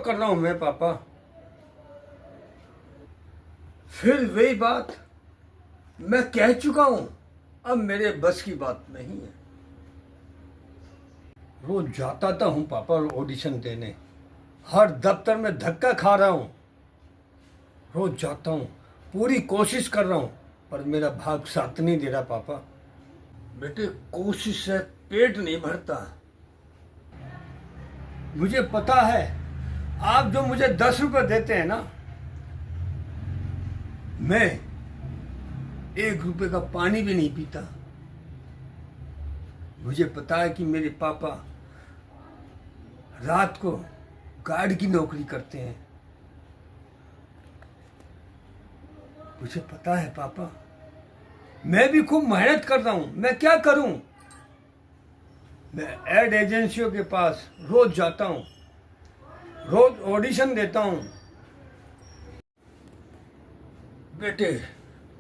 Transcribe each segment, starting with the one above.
कर रहा हूं मैं पापा। फिर वही बात मैं कह चुका हूं, अब मेरे बस की बात नहीं है। रोज जाता था हूं पापा ऑडिशन देने, हर दफ्तर में धक्का खा रहा हूं। रोज जाता हूं, पूरी कोशिश कर रहा हूं, पर मेरा भाग साथ नहीं दे रहा पापा। बेटे, कोशिश से पेट नहीं भरता। मुझे पता है आप जो मुझे 10 रुपए देते हैं ना, मैं 1 रुपए का पानी भी नहीं पीता। मुझे पता है कि मेरे पापा रात को गार्ड की नौकरी करते हैं। मुझे पता है पापा, मैं भी खूब मेहनत कर रहा हूं। मैं क्या करूं? मैं एड एजेंसियों के पास रोज जाता हूं, रोज ऑडिशन देता हूं। बेटे,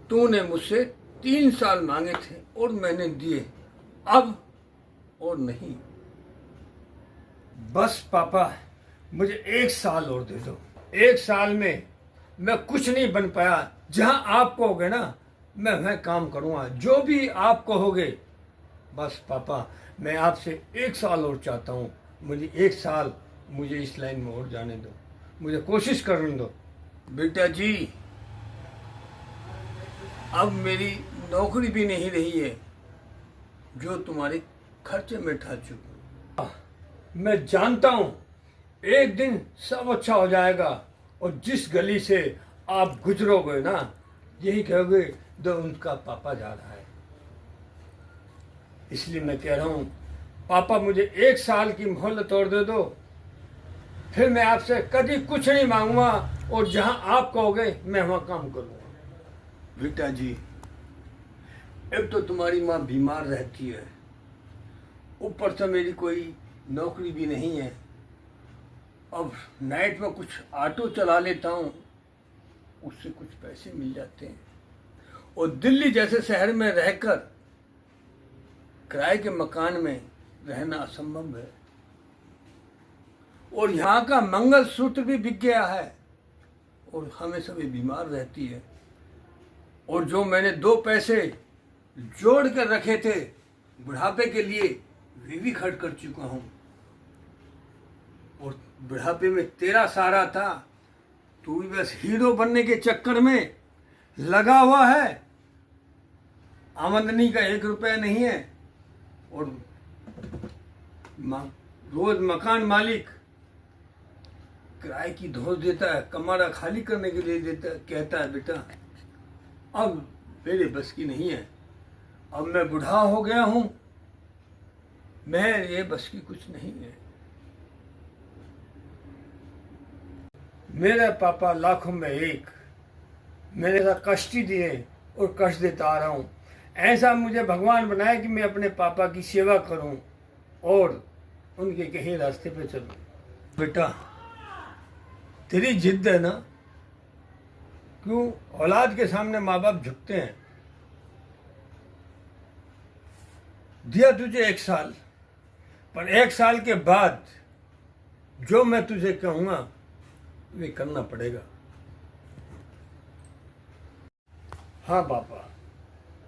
तूने मुझसे 3 साल मांगे थे और मैंने दिए, अब और नहीं। बस पापा, मुझे 1 साल और दे दो। 1 साल में मैं कुछ नहीं बन पाया, जहां आप कहोगे ना मैं वह काम करूंगा, जो भी आप कहोगे। बस पापा, मैं आपसे 1 साल और चाहता हूं। मुझे 1 साल, मुझे इस लाइन में और जाने दो, मुझे कोशिश करने दो। बेटा जी, अब मेरी नौकरी भी नहीं रही है जो तुम्हारे खर्चे में उठा चुका। मैं जानता हूं एक दिन सब अच्छा हो जाएगा, और जिस गली से आप गुजरोगे ना, यही कहोगे तो उनका पापा जा रहा है। इसलिए मैं कह रहा हूं पापा, मुझे 1 साल की मोहलत और दे दो, फिर मैं आपसे कभी कुछ नहीं मांगूंगा, और जहां आप कहोगे मैं वहां काम करूंगा। बेटा जी, अब तो तुम्हारी माँ बीमार रहती है, ऊपर से मेरी कोई नौकरी भी नहीं है। अब नाइट में कुछ ऑटो चला लेता हूँ, उससे कुछ पैसे मिल जाते हैं। और दिल्ली जैसे शहर में रहकर किराए के मकान में रहना असंभव है। और यहाँ का मंगलसूत्र भी बिक गया है, और हमेशा भी बीमार रहती है। और जो मैंने 2 पैसे जोड़ कर रखे थे बुढ़ापे के लिए, वे भी खर्च कर चुका हूँ। और बुढ़ापे में तेरा सहारा था, तू भी बस हीरो बनने के चक्कर में लगा हुआ है। आमदनी का 1 रुपया नहीं है, और रोज मकान मालिक किराए की धोस देता है, कमरा खाली करने के लिए देता है, कहता है बेटा अब मेरे बस की नहीं है, अब मैं बूढ़ा हो गया हूं, मैं ये बस की कुछ नहीं है। मेरे पापा लाखों में एक मेरे साथ कष्ट ही दिए और कष्ट देता आ रहा हूं। ऐसा मुझे भगवान बनाया कि मैं अपने पापा की सेवा करूं और उनके कहे रास्ते पे चलूं। बेटा, तेरी जिद है ना, क्यों औलाद के सामने माँ बाप झुकते हैं। दिया तुझे 1 साल, पर 1 साल के बाद जो मैं तुझे कहूंगा वे करना पड़ेगा। हाँ पापा,